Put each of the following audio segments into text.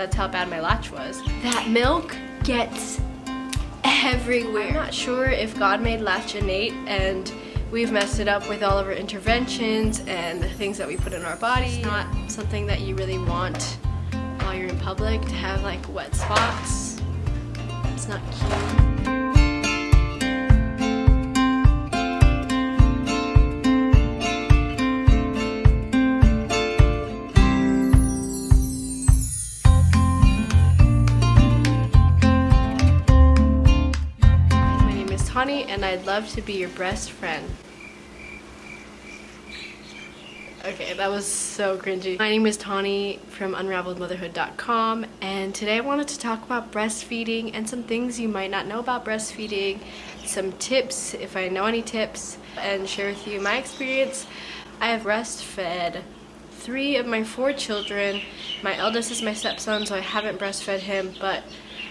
That's how bad my latch was. That milk gets everywhere. I'm not sure if God made latch innate and we've messed it up with all of our interventions and the things that we put in our body. It's not something that you really want while you're in public to have like wet spots. It's not cute. And I'd love to be your breast friend. Okay, that was so cringy. My name is Tawny from unraveledmotherhood.com, and today I wanted to talk about breastfeeding and some things you might not know about breastfeeding, some tips if I know any tips, and share with you my experience. I have breastfed 3 of my 4 children. My eldest is my stepson, so I haven't breastfed him, but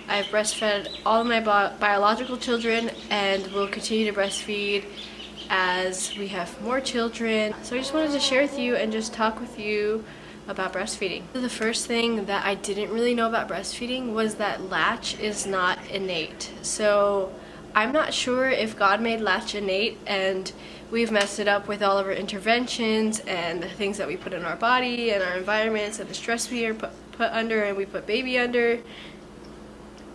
I've breastfed all of my biological children and will continue to breastfeed as we have more children. So I just wanted to share with you and just talk with you about breastfeeding. The first thing that I didn't really know about breastfeeding was that latch is not innate. So I'm not sure if God made latch innate and we've messed it up with all of our interventions and the things that we put in our body and our environments and the stress we are put under and we put baby under.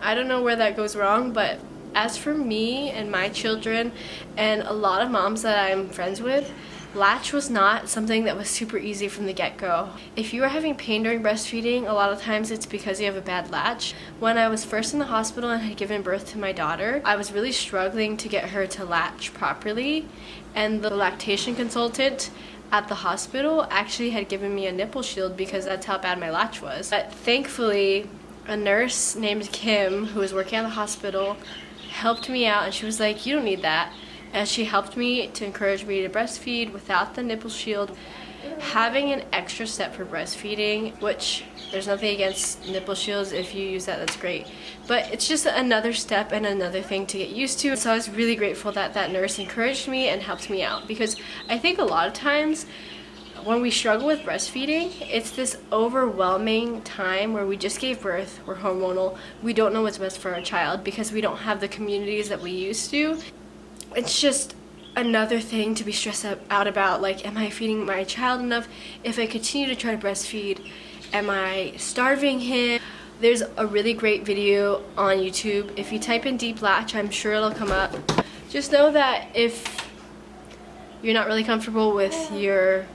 I don't know where that goes wrong, but as for me and my children and a lot of moms that I'm friends with, latch was not something that was super easy from the get-go. If you are having pain during breastfeeding, a lot of times it's because you have a bad latch. When I was first in the hospital and had given birth to my daughter, I was really struggling to get her to latch properly, and the lactation consultant at the hospital actually had given me a nipple shield because that's how bad my latch was. But thankfully, a nurse named Kim, who was working at the hospital, helped me out, and she was like, you don't need that. And she helped me to encourage me to breastfeed without the nipple shield. Having an extra step for breastfeeding, which there's nothing against nipple shields, if you use that, that's great. But it's just another step and another thing to get used to. So I was really grateful that that nurse encouraged me and helped me out, because I think a lot of times when we struggle with breastfeeding, it's this overwhelming time where we just gave birth, we're hormonal, we don't know what's best for our child because we don't have the communities that we used to. It's just another thing to be stressed out about, like, am I feeding my child enough? If I continue to try to breastfeed, am I starving him? There's a really great video on YouTube. If you type in deep latch, I'm sure it'll come up. Just know that if you're not really comfortable with your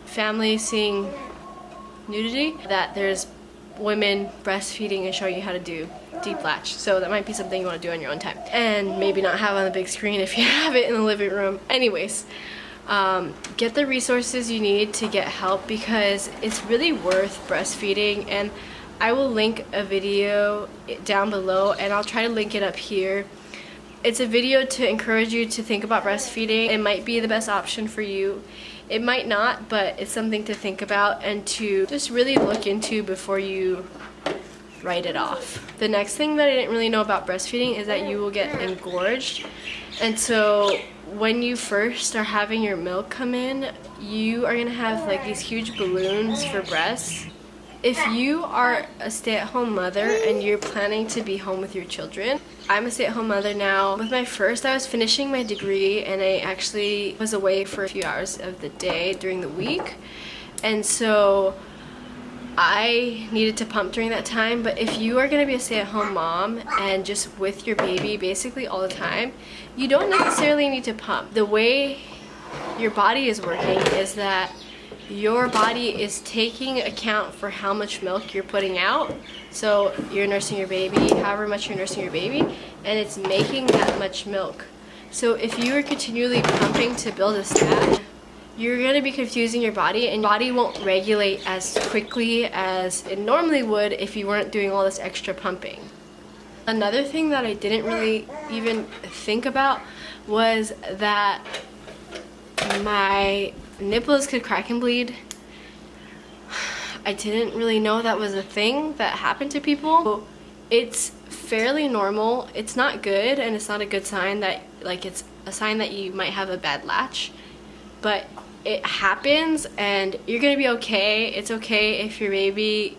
family seeing nudity, that there's women breastfeeding and showing you how to do deep latch. So that might be something you want to do on your own time, and maybe not have on the big screen if you have it in the living room. Anyways, get the resources you need to get help, because it's really worth breastfeeding. And I will link a video down below, and I'll try to link it up here. It's a video to encourage you to think about breastfeeding. It might be the best option for you. It might not, but it's something to think about and to just really look into before you write it off. The next thing that I didn't really know about breastfeeding is that you will get engorged. And so when you first are having your milk come in, you are gonna have like these huge balloons for breasts. If you are a stay-at-home mother and you're planning to be home with your children, I'm a stay-at-home mother now. With my first, I was finishing my degree and I actually was away for a few hours of the day during the week. And so I needed to pump during that time. But if you are gonna be a stay-at-home mom and just with your baby basically all the time, you don't necessarily need to pump. The way your body is working is that your body is taking account for how much milk you're putting out. So you're nursing your baby, however much you're nursing your baby, and it's making that much milk. So if you are continually pumping to build a stat, you're going to be confusing your body, and your body won't regulate as quickly as it normally would if you weren't doing all this extra pumping. Another thing that I didn't really even think about was that my nipples could crack and bleed. I didn't really know that was a thing that happened to people. It's fairly normal. It's not good, and it's not a good sign that, like, it's a sign that you might have a bad latch, but it happens and you're gonna be okay. It's okay if your baby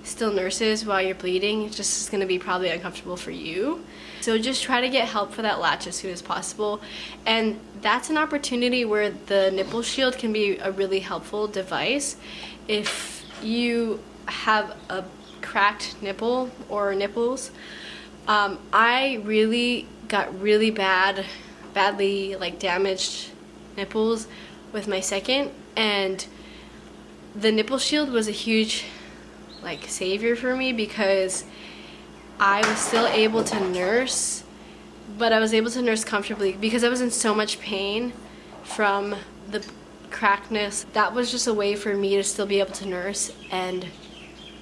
still nurses while you're bleeding. It's just going to be probably uncomfortable for you. So just try to get help for that latch as soon as possible. And that's an opportunity where the nipple shield can be a really helpful device. If you have a cracked nipple or nipples, I really got really badly like damaged nipples with my second, and the nipple shield was a huge like savior for me because I was still able to nurse, but I was able to nurse comfortably because I was in so much pain from the crackedness. That was just a way for me to still be able to nurse and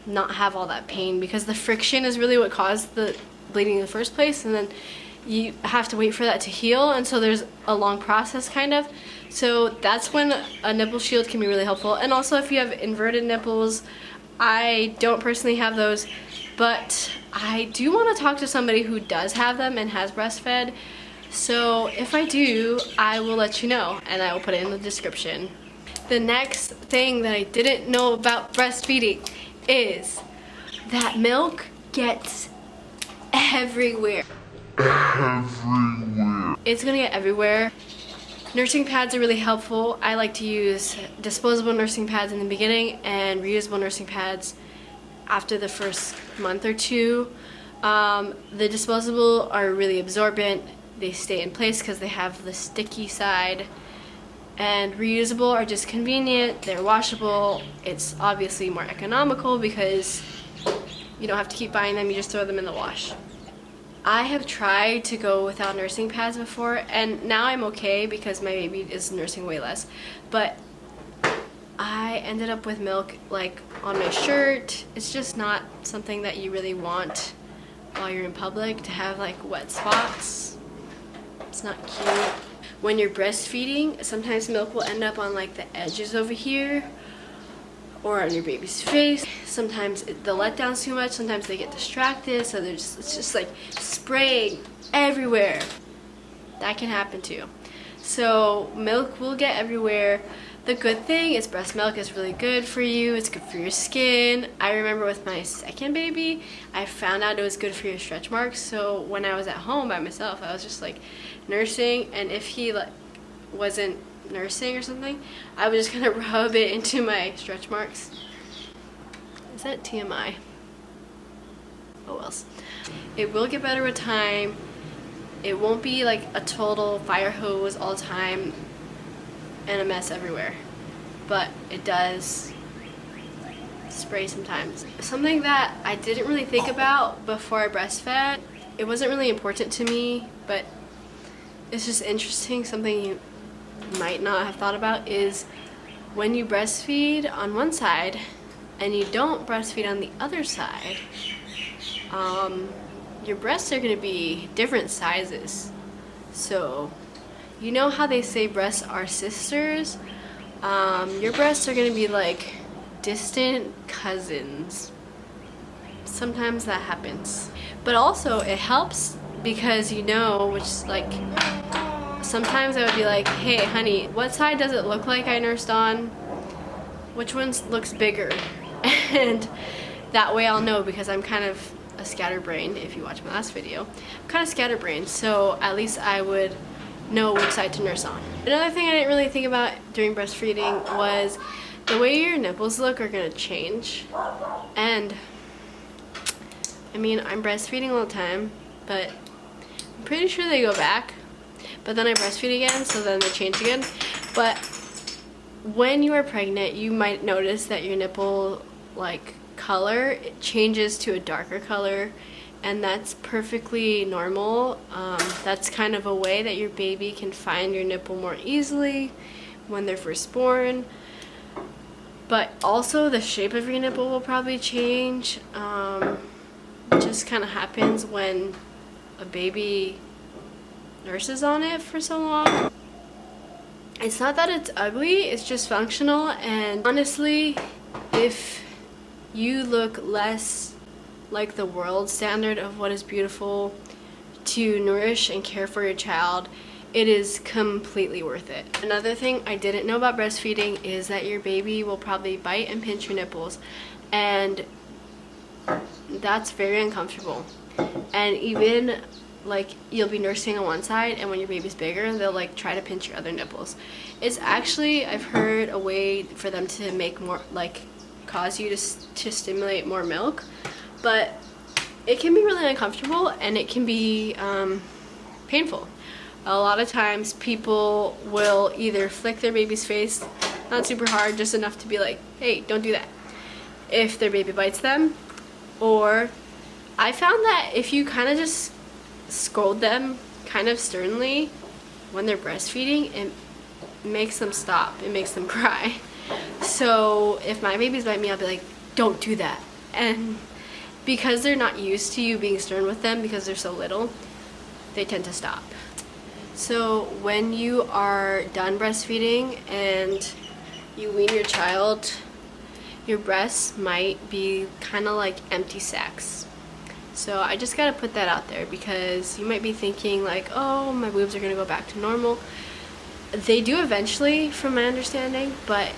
not have all that pain, because the friction is really what caused the bleeding in the first place, and then you have to wait for that to heal, and so there's a long process kind of. So that's when a nipple shield can be really helpful. And also if you have inverted nipples, I don't personally have those, but I do want to talk to somebody who does have them and has breastfed. So if I do, I will let you know, and I will put it in the description. The next thing that I didn't know about breastfeeding is that milk gets everywhere. It's gonna get everywhere. Nursing pads are really helpful. I like to use disposable nursing pads in the beginning and reusable nursing pads after the first month or two. The disposable are really absorbent. They stay in place because they have the sticky side. And reusable are just convenient. They're washable. It's obviously more economical because you don't have to keep buying them. You just throw them in the wash. I have tried to go without nursing pads before, and now I'm okay because my baby is nursing way less. But I ended up with milk like on my shirt. It's just not something that you really want while you're in public, to have like wet spots. It's not cute. When you're breastfeeding, sometimes milk will end up on like the edges over here or on your baby's face. Sometimes the letdown's too much, sometimes they get distracted, so it's just like spraying everywhere. That can happen too. So milk will get everywhere. The good thing is breast milk is really good for you. It's good for your skin. I remember with my second baby, I found out it was good for your stretch marks. So when I was at home by myself, I was just like nursing, and if he like wasn't nursing or something, I was just gonna rub it into my stretch marks. Is that TMI? Oh well. It will get better with time. It won't be like a total fire hose all the time and a mess everywhere, but it does spray sometimes. Something that I didn't really think about before I breastfed, it wasn't really important to me, but it's just interesting, something you might not have thought about, is when you breastfeed on one side and you don't breastfeed on the other side, your breasts are going to be different sizes. So you know how they say breasts are sisters? Your breasts are going to be like distant cousins. Sometimes that happens. But also it helps because you know, which like sometimes I would be like, hey honey, what side does it look like I nursed on? Which one looks bigger? And that way I'll know, because I'm kind of a scatterbrained. If you watch my last video, I'm kind of scatterbrained, so at least I would know which side to nurse on. Another thing I didn't really think about during breastfeeding was the way your nipples look are gonna change. And I mean, I'm breastfeeding all the time, but I'm pretty sure they go back. But then I breastfeed again, so then they change again. But when you are pregnant, you might notice that your nipple like color, it changes to a darker color, and that's perfectly normal. That's kind of a way that your baby can find your nipple more easily when they're first born. But also the shape of your nipple will probably change. It just kind of happens when a baby nurses on it for so long. It's not that it's ugly, it's just functional. And honestly, if you look less like the world standard of what is beautiful to nourish and care for your child, it is completely worth it. Another thing I didn't know about breastfeeding is that your baby will probably bite and pinch your nipples, and that's very uncomfortable. And even like you'll be nursing on one side, and when your baby's bigger, they'll like try to pinch your other nipples. It's actually, I've heard, a way for them to make more, like cause you to stimulate more milk, but it can be really uncomfortable and it can be painful. A lot of times people will either flick their baby's face, not super hard, just enough to be like, hey, don't do that, if their baby bites them. Or I found that if you kind of just scold them kind of sternly when they're breastfeeding, it makes them stop, it makes them cry. So if my babies bite me, I'll be like, don't do that. And because they're not used to you being stern with them because they're so little, they tend to stop. So when you are done breastfeeding and you wean your child, your breasts might be kind of like empty sacs. So I just gotta put that out there, because you might be thinking like, oh, my boobs are gonna go back to normal. They do eventually, from my understanding, but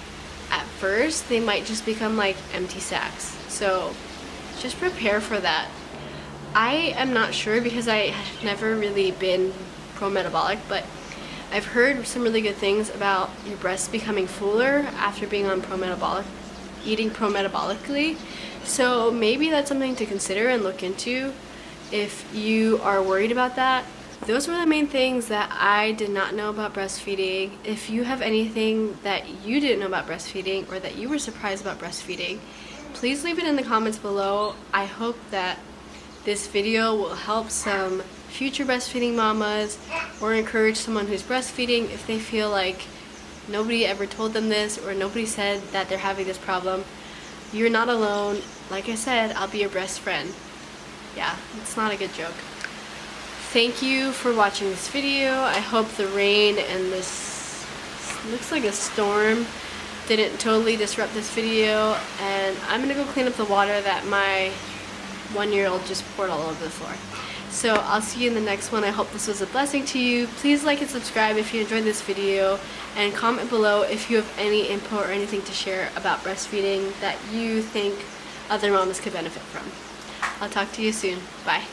at first they might just become like empty sacs. So just prepare for that. I am not sure because I have never really been pro-metabolic, but I've heard some really good things about your breasts becoming fuller after being on pro-metabolic, eating pro-metabolically. So maybe that's something to consider and look into if you are worried about that. Those were the main things that I did not know about breastfeeding. If you have anything that you didn't know about breastfeeding or that you were surprised about breastfeeding, please leave it in the comments below. I hope that this video will help some future breastfeeding mamas or encourage someone who's breastfeeding if they feel like nobody ever told them this or nobody said that they're having this problem. You're not alone. Like I said, I'll be your breast friend. Yeah, it's not a good joke. Thank you for watching this video. I hope the rain and this looks like a storm didn't totally disrupt this video. And I'm gonna go clean up the water that my 1-year-old just poured all over the floor. So I'll see you in the next one. I hope this was a blessing to you. Please like and subscribe if you enjoyed this video, and comment below if you have any input or anything to share about breastfeeding that you think other mamas could benefit from. I'll talk to you soon. Bye.